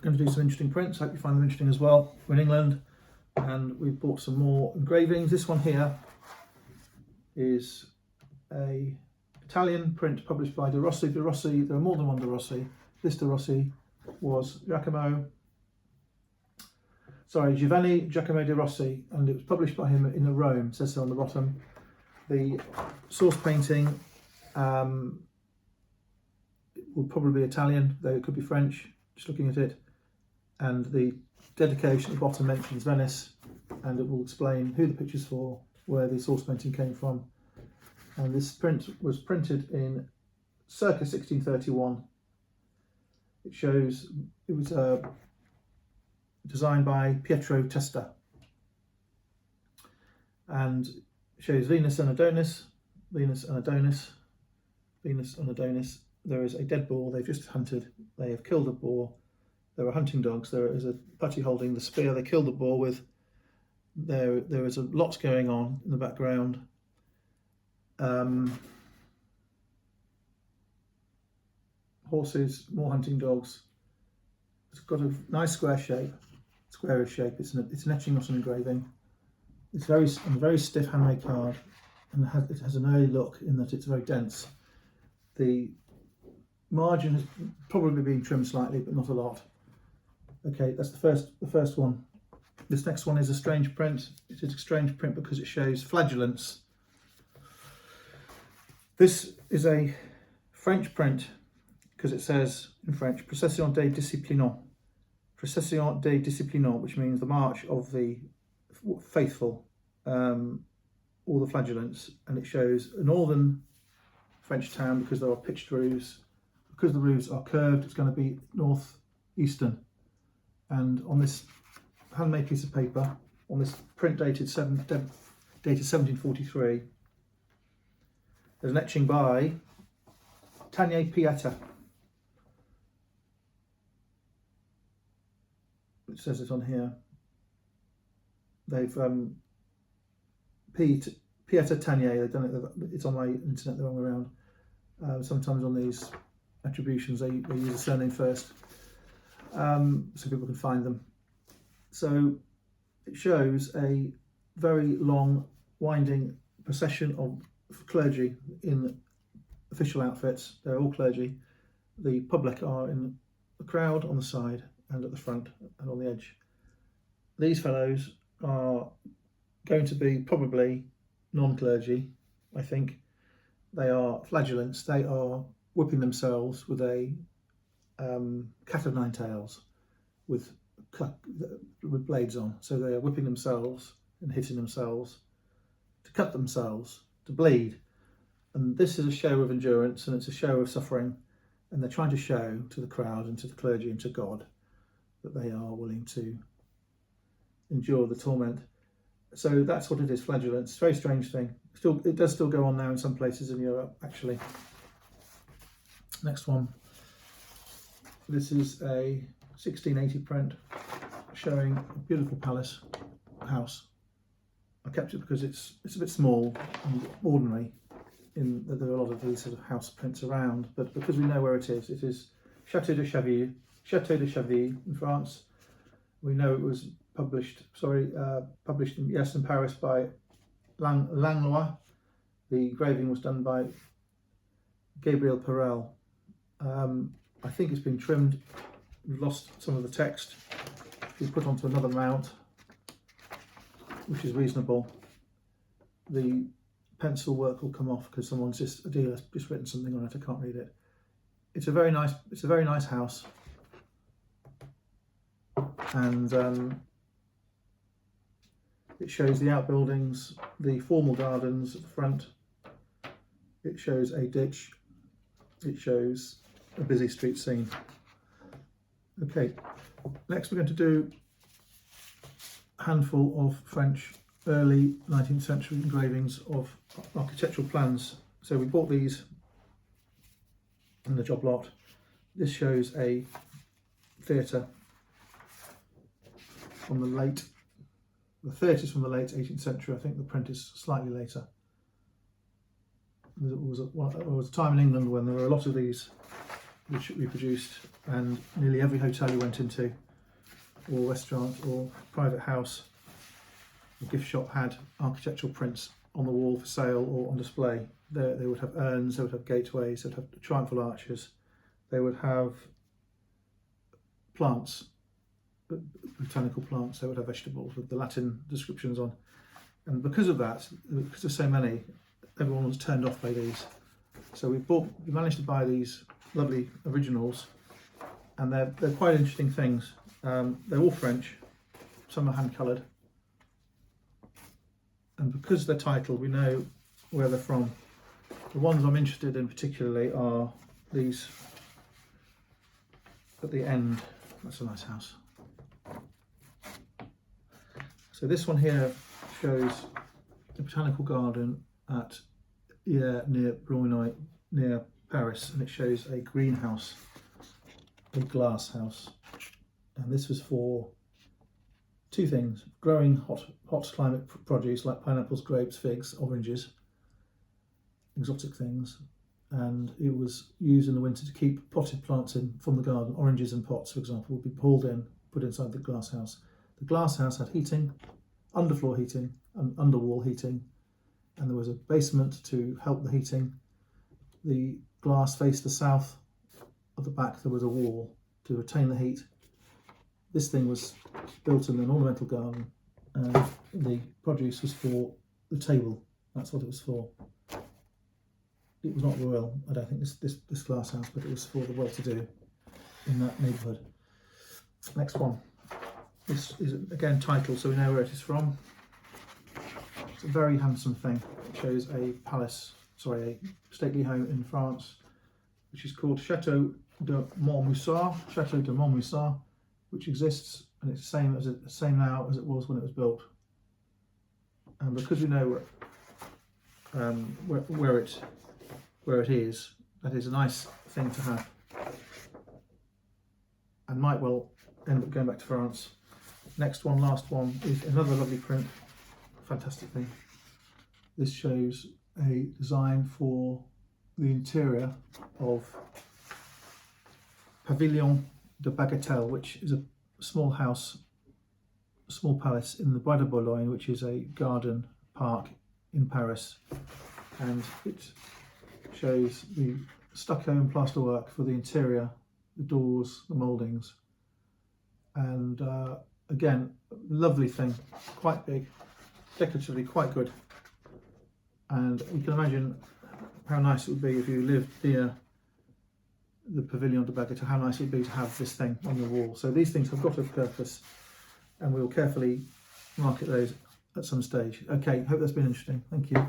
going to do some interesting prints. Hope you find them interesting as well. We're in England and we've bought some more engravings. This one here is a Italian print published by Rossi. There are more than one Rossi. This Rossi was Giovanni Giacomo de Rossi, and it was published by him in Rome. It says so on the bottom. The source painting will probably be Italian, though it could be French, just looking at it. And the dedication at the bottom mentions Venice, and it will explain who the picture's for, where the source painting came from. And this print was printed in circa 1631. It shows it was designed by Pietro Testa, and it shows Venus and Adonis. There is a dead boar they've just hunted. They have killed a boar. There are hunting dogs. There is a putty holding the spear they killed the boar with. There is a lot going on in the background. Horses, more hunting dogs. It's got a nice squarish shape. It's an etching, not an engraving. It's a very stiff handmade card, and it has an early look in that it's very dense. The margin has probably been trimmed slightly, but not a lot. Okay, that's the first one. This next one is a strange print. It is a strange print because it shows flagellants. This is a French print because it says in French, procession des disciplinants. Procession des disciplinants, which means the march of the faithful, all the flagellants, and it shows a northern French town because there are pitched roofs. Because the roofs are curved, it's going to be northeastern. And on this handmade piece of paper, on this print dated 1743, there's an etching by PIETRO. It says it on here. They've Pietro Tanier. They've done it. It's on my internet the wrong way around. Sometimes on these attributions they use a surname first, so people can find them. So it shows a very long, winding procession of clergy in official outfits. They're all clergy. The public are in the crowd on the side and at the front and on the edge. These fellows are going to be probably non-clergy, I think. They are flagellants. They are whipping themselves with a cat of nine tails with blades on. So they are whipping themselves and hitting themselves to cut themselves, to bleed. And this is a show of endurance, and it's a show of suffering, and they're trying to show to the crowd and to the clergy and to God that they are willing to endure the torment. So that's what it is, flagellants. It's a very strange thing. It does still go on now in some places in Europe, actually. Next one. This is a 1680 print showing a beautiful house. I kept it because it's a bit small and ordinary. There are a lot of these sort of house prints around, but because we know where it is Château de Chaville in France. We know it was published in Paris by Langlois. The engraving was done by Gabriel Perel. I think it's been trimmed. We've lost some of the text. We put onto another mount, which is reasonable. The pencil work will come off because a dealer's just written something on it. I can't read it. It's a very nice house, and it shows the outbuildings, the formal gardens at the front. It shows a ditch. It shows a busy street scene. Okay, next we're going to do a handful of French early 19th century engravings of architectural plans. So we bought these in the job lot. This shows a theatre from the 30s, from the late 18th century. I think the print is slightly later. There was a time in England when there were a lot of these which reproduced and nearly every hotel you went into, or restaurant or private house or gift shop had architectural prints on the wall for sale or on display. They would have urns, they would have gateways, they would have triumphal arches, they would have plants, botanical plants, they would have vegetables with the Latin descriptions on. And because of that, because there's so many, everyone was turned off by these. So we managed to buy these lovely originals, and they're quite interesting things. They're all French, some are hand coloured, and because they're titled, we know where they're from. The ones I'm interested in particularly are these at the end. That's a nice house. So this one here shows the botanical garden at near Brunoy, near Paris, and it shows a greenhouse, a glass house. And this was for two things: growing hot climate produce like pineapples, grapes, figs, oranges, exotic things. And it was used in the winter to keep potted plants in from the garden. Oranges in pots, for example, would be pulled in, put inside the glass house. The glass house had heating, underfloor heating and underwall heating, and there was a basement to help the heating. The glass faced the south. At the back there was a wall to retain the heat. This thing was built in an ornamental garden, and the produce was for the table. That's what it was for. It was not royal, I don't think, this glass house, but it was for the well-to-do in that neighbourhood. Next one. This is again titled, so we know where it is from. It's a very handsome thing. It shows a a stately home in France, which is called Chateau de Montmoussard, which exists, and it's the same now as it was when it was built. And because we know where it is, that is a nice thing to have, and might well end up going back to France. Next one, last one, is another lovely print. Fantastic thing. This shows a design for the interior of Pavillon de Bagatelle, which is a small house, a small palace in the Bois de Boulogne, which is a garden park in Paris, and it shows the stucco and plasterwork for the interior, the doors, the mouldings, and again, lovely thing, quite big, decoratively quite good. And you can imagine how nice it would be if you lived near the Pavillon de Bagatelle, how nice it would be to have this thing on your wall. So these things have got a purpose, and we'll carefully market those at some stage. Okay, hope that's been interesting. Thank you.